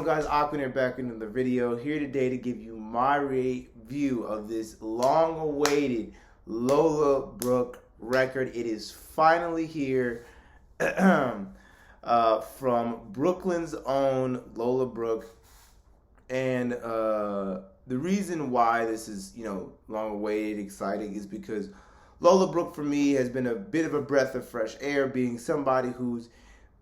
on, guys? Aquaner back into the video here today to give you my review of this long-awaited Lola Brooke record. It is finally here from Brooklyn's own Lola Brooke, and the reason why this is long-awaited, exciting, is because Lola Brooke for me has been a bit of a breath of fresh air, being somebody who's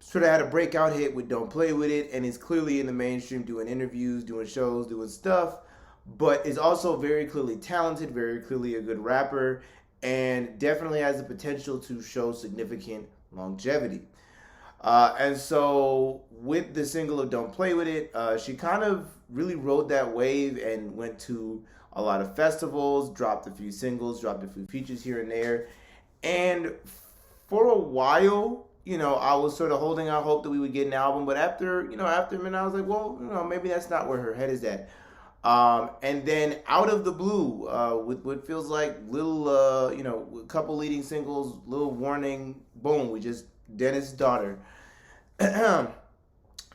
sort of had a breakout hit with Don't Play With It and is clearly in the mainstream doing interviews, doing shows, doing stuff, but is also very clearly talented, very clearly a good rapper, and definitely has the potential to show significant longevity. And so with the single of Don't Play With It, she kind of really rode that wave and went to a lot of festivals, dropped a few singles, dropped a few features here and there. And for a while, I was sort of holding out hope that we would get an album, but after a minute, I was like, well, maybe that's not where her head is at. And then out of the blue, with what feels like little, a couple leading singles, little warning, boom, we just, Dennis' daughter.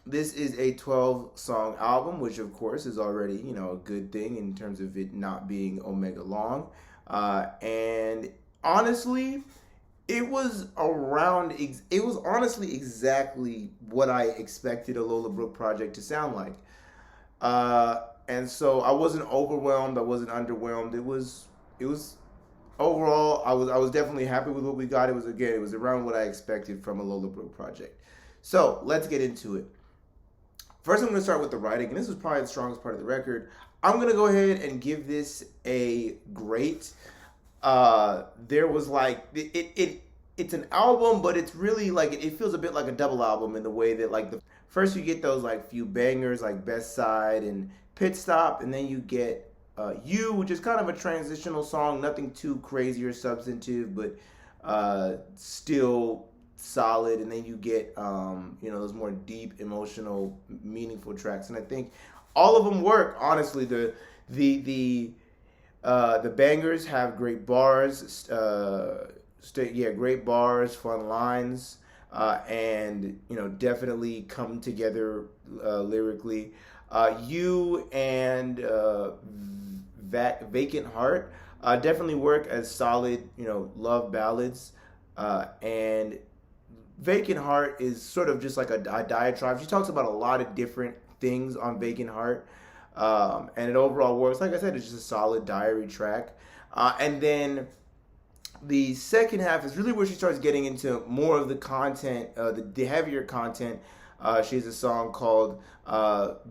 This is a 12-song album, which of course is already, a good thing in terms of it not being omega long. And honestly, it was honestly exactly what I expected a Lola Brooke project to sound like. And so I wasn't overwhelmed, I wasn't underwhelmed. It was overall, I was definitely happy with what we got. It was around what I expected from a Lola Brooke project. So let's get into it. First, I'm going to start with the writing, and this is probably the strongest part of the record. I'm going to go ahead and give this a great. There was it's an album, but it's really it feels a bit like a double album in the way that the first you get those few bangers like Best Side and Pit Stop, and then you get You, which is kind of a transitional song, nothing too crazy or substantive, but still solid. And then you get those more deep, emotional, meaningful tracks, and I think all of them work. Honestly, the bangers have great bars, great bars, fun lines, and definitely come together lyrically. You and Vacant Heart definitely work as solid, love ballads, and Vacant Heart is sort of just like a diatribe. She talks about a lot of different things on Vacant Heart, and it overall works. Like I said, it's just a solid diary track. And then the second half is really where she starts getting into more of the content, the heavier content. She has a song called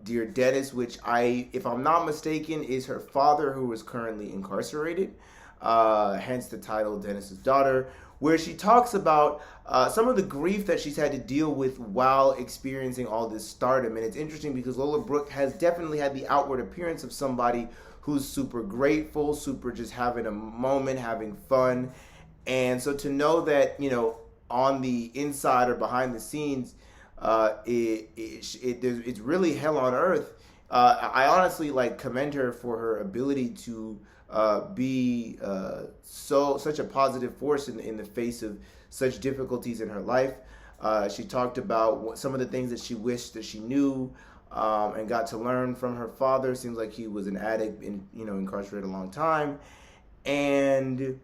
Dear Dennis, which if I'm not mistaken, is her father, who is currently incarcerated, hence the title Dennis' Daughter, where she talks about some of the grief that she's had to deal with while experiencing all this stardom. And it's interesting because Lola Brooke has definitely had the outward appearance of somebody who's super grateful, super just having a moment, having fun. And so to know that, on the inside or behind the scenes, it's really hell on earth. I honestly commend her for her ability to be such a positive force in the face of such difficulties in her life. She talked about some of the things that she wished that she knew, and got to learn from her father. Seems like he was an addict and incarcerated a long time, and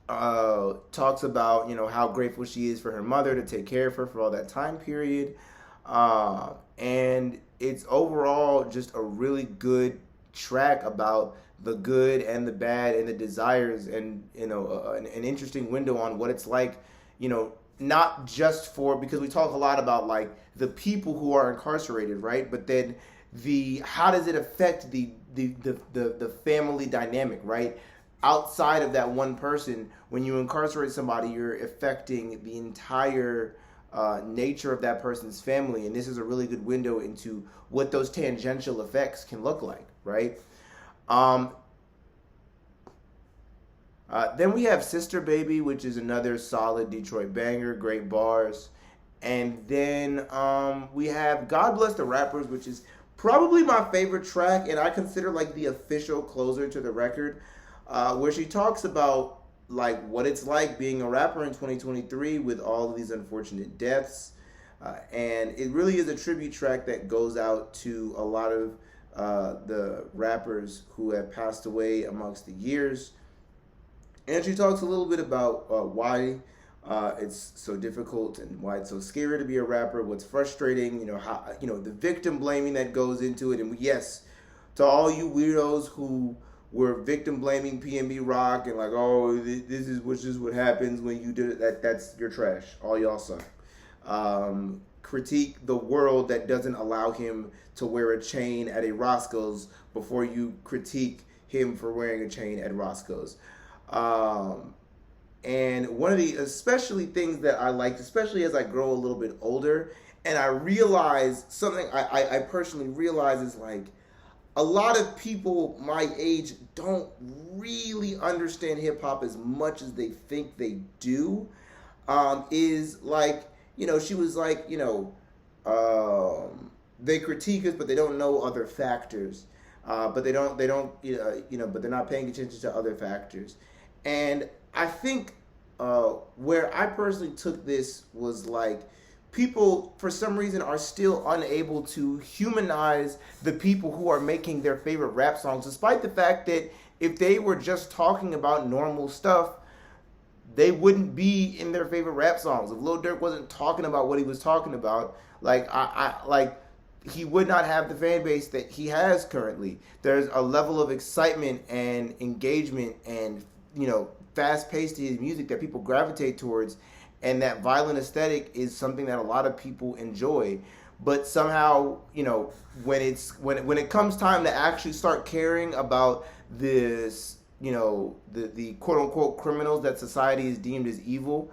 talks about how grateful she is for her mother to take care of her for all that time period, and it's overall just a really good track about the good and the bad and the desires, and an interesting window on what it's like, not just because we talk a lot about the people who are incarcerated, right? But then how does it affect the family dynamic, right? Outside of that one person, when you incarcerate somebody, you're affecting the entire nature of that person's family, and this is a really good window into what those tangential effects can look like, right? Then we have Sister Baby, which is another solid Detroit banger, great bars. And then we have God Bless the Rappers, which is probably my favorite track, and I consider the official closer to the record, where she talks about what it's like being a rapper in 2023 with all of these unfortunate deaths, And it really is a tribute track that goes out to a lot of the rappers who have passed away amongst the years. And she talks a little bit about why it's so difficult and why it's so scary to be a rapper. What's frustrating, how the victim blaming that goes into it. And yes, to all you weirdos who were victim blaming PNB Rock and like, oh, this is what happens when you do it. That's your trash. All y'all suck. Critique the world that doesn't allow him to wear a chain at a Roscoe's before you critique him for wearing a chain at Roscoe's. And one of the especially things that I liked, especially as I grow a little bit older, and I realize something I personally realize is like a lot of people my age don't really understand hip hop as much as they think they do. Is like, she was like, they critique us, but they don't know other factors. But they don't, but they're not paying attention to other factors. And I think where I personally took this was like, people for some reason are still unable to humanize the people who are making their favorite rap songs, despite the fact that if they were just talking about normal stuff, they wouldn't be in their favorite rap songs. If Lil Durk wasn't talking about what he was talking about, like he would not have the fan base that he has currently. There's a level of excitement and engagement and fast-paced to his music that people gravitate towards, and that violent aesthetic is something that a lot of people enjoy. But somehow, when it comes time to actually start caring about this, the quote-unquote criminals that society is deemed as evil,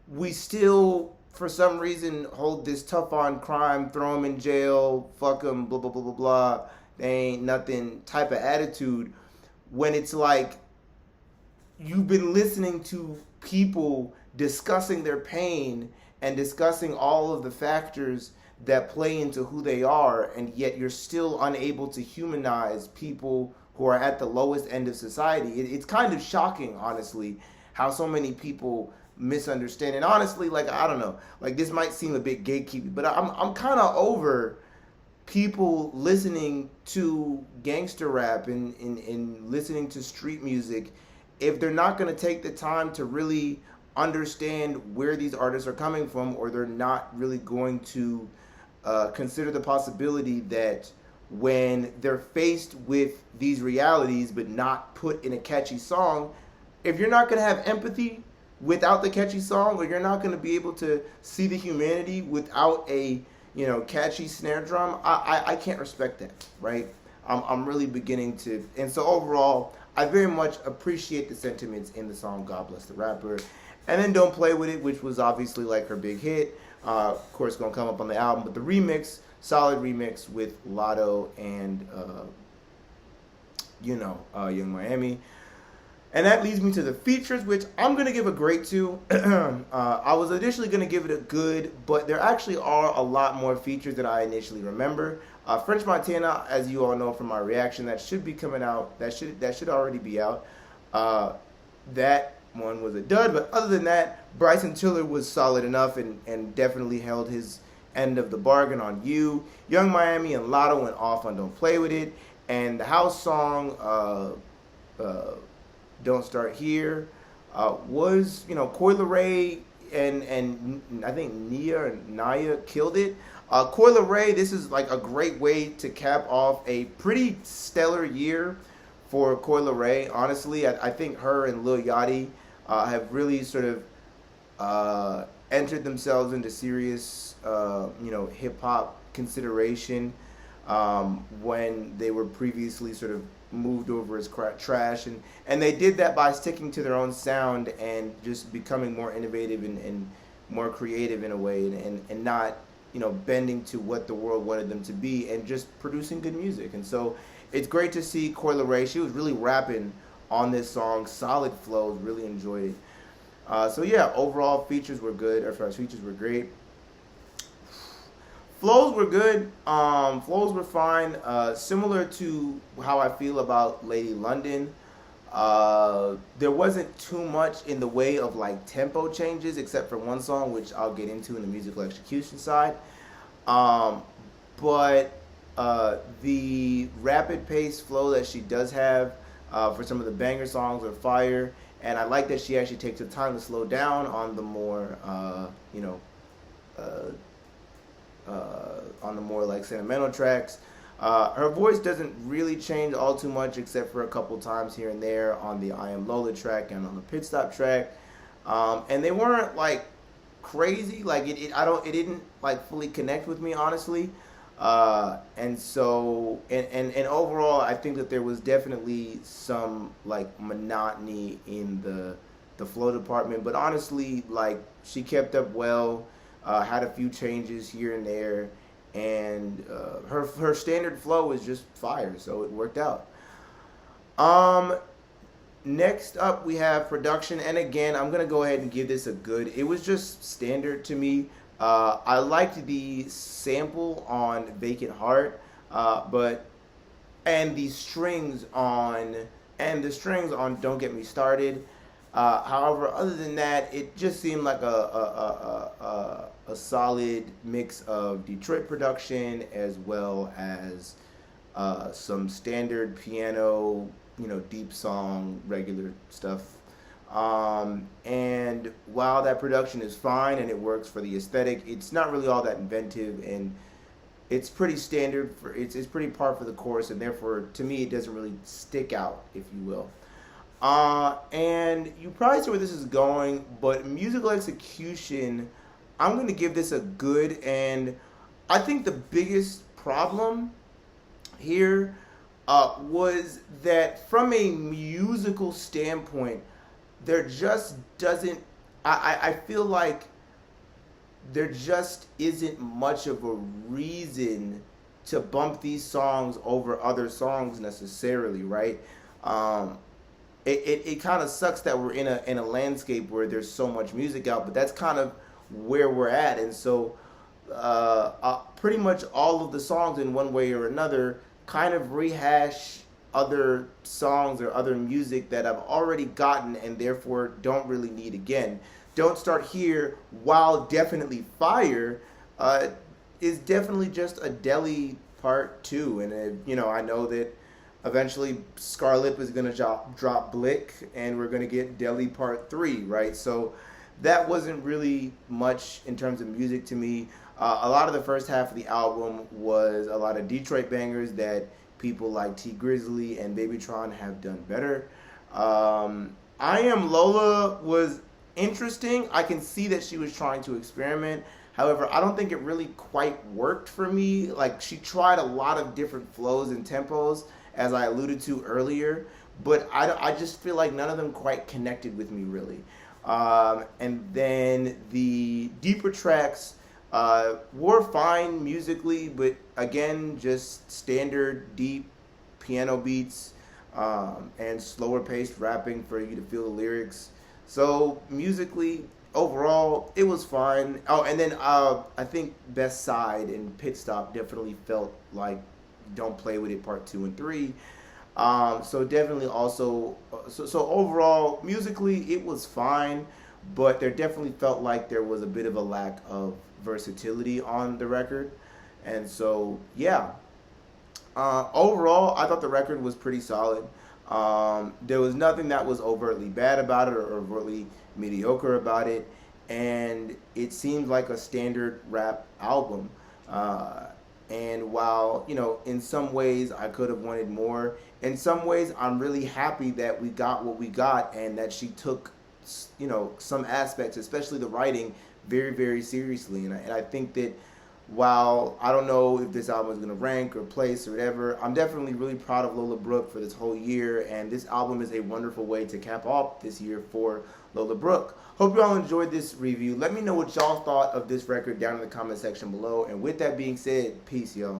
we still, for some reason, hold this tough on crime, throw them in jail, fuck them, blah, blah, blah, blah, blah, they ain't nothing type of attitude, when it's like, you've been listening to people discussing their pain and discussing all of the factors that play into who they are, and yet you're still unable to humanize people who are at the lowest end of society. It's kind of shocking, honestly, how so many people misunderstand. And honestly, like, I don't know, like, this might seem a bit gatekeeping, but I'm kind of over people listening to gangster rap and listening to street music if they're not going to take the time to really understand where these artists are coming from, or they're not really going to consider the possibility that when they're faced with these realities but not put in a catchy song, if you're not going to have empathy without the catchy song, or you're not going to be able to see the humanity without a catchy snare drum, I can't respect that, right? I'm really beginning to, and so overall, I very much appreciate the sentiments in the song God Bless the Rapper. And then Don't Play With It, which was obviously like her big hit. Of course, going to come up on the album. But the remix, solid remix with Lotto and, Young Miami. And that leads me to the features, which I'm going to give a great to. I was initially going to give it a good, but there actually are a lot more features than I initially remember. French Montana, as you all know from my reaction, that should be coming out. That should already be out. That one was a dud, but other than that, Bryson Tiller was solid enough and definitely held his end of the bargain on You. Young Miami and Lotto went off on Don't Play With It. And the house song, Don't Start Here, was, Coi Leray and I think Naya killed it. Coi Leray, this is like a great way to cap off a pretty stellar year for Coi Leray. Honestly, I think her and Lil Yachty have really sort of entered themselves into serious, hip hop consideration when they were previously sort of moved over as trash, and they did that by sticking to their own sound and just becoming more innovative and more creative in a way, and not bending to what the world wanted them to be, and just producing good music. And so it's great to see Coi Leray. She was really rapping on this song, solid flows, really enjoyed it. So yeah, overall features were good. Features were great. Flows were good. Flows were fine. Similar to how I feel about Lady London. There wasn't too much in the way of like tempo changes, except for one song, which I'll get into in the musical execution side. Um, but the rapid pace flow that she does have for some of the banger songs are fire, and I like that she actually takes the time to slow down on the more, uh, on the more like sentimental tracks. Her voice doesn't really change all too much, except for a couple times here and there on the "I Am Lola" track and on the "Pit Stop" track, and they weren't like crazy. Like it didn't like fully connect with me, honestly. And overall, I think that there was definitely some like monotony in the flow department. But honestly, like she kept up well. Had a few changes here and there, and her standard flow is just fire, so it worked out. Um, Next up, we have production, and again, I'm gonna go ahead and give this a good. It was just standard to me. I liked the sample on "Vacant Heart," but and the strings on "Don't Get Me Started." However, other than that, it just seemed like a solid mix of Detroit production as well as some standard piano, deep song, regular stuff. And while that production is fine and it works for the aesthetic, it's not really all that inventive, and it's pretty standard for it's pretty par for the course, and therefore to me it doesn't really stick out, if you will. And you probably see where this is going, but musical execution, I'm going to give this a good. And I think the biggest problem here was that from a musical standpoint, there just doesn't, I feel like there just isn't much of a reason to bump these songs over other songs necessarily, right? Um, it kind of sucks that we're in a landscape where there's so much music out, but that's kind of where we're at, and so pretty much all of the songs in one way or another kind of rehash other songs or other music that I've already gotten and therefore don't really need again. Don't Start Here, while definitely fire, is definitely just a Deli part two, and I know that eventually Scarlett is gonna drop Blick, and we're gonna get Deli Part 3, right? So that wasn't really much in terms of music to me. A lot of the first half of the album was a lot of Detroit bangers that people like T Grizzly and Babytron have done better. I Am Lola was interesting. I can see that she was trying to experiment. However, I don't think it really quite worked for me. Like, she tried a lot of different flows and tempos, as I alluded to earlier, but I just feel like none of them quite connected with me, really. And then the deeper tracks were fine musically, but again, just standard deep piano beats and slower paced rapping for you to feel the lyrics. So musically, overall, it was fine. Oh, and then I think Best Side and Pit Stop definitely felt like Don't Play With It Part 2 and 3. So definitely also, so overall, musically, it was fine, but there definitely felt like there was a bit of a lack of versatility on the record. And so, yeah, overall, I thought the record was pretty solid. There was nothing that was overtly bad about it or overtly mediocre about it, and it seemed like a standard rap album. And while, in some ways I could have wanted more, in some ways I'm really happy that we got what we got, and that she took, some aspects, especially the writing, very, very seriously. And I think that while I don't know if this album is going to rank or place or whatever, I'm definitely really proud of Lola Brooke for this whole year, and this album is a wonderful way to cap off this year for Lola Brooke. Hope you all enjoyed this review. Let me know what y'all thought of this record down in the comment section below, and with that being said, peace, y'all.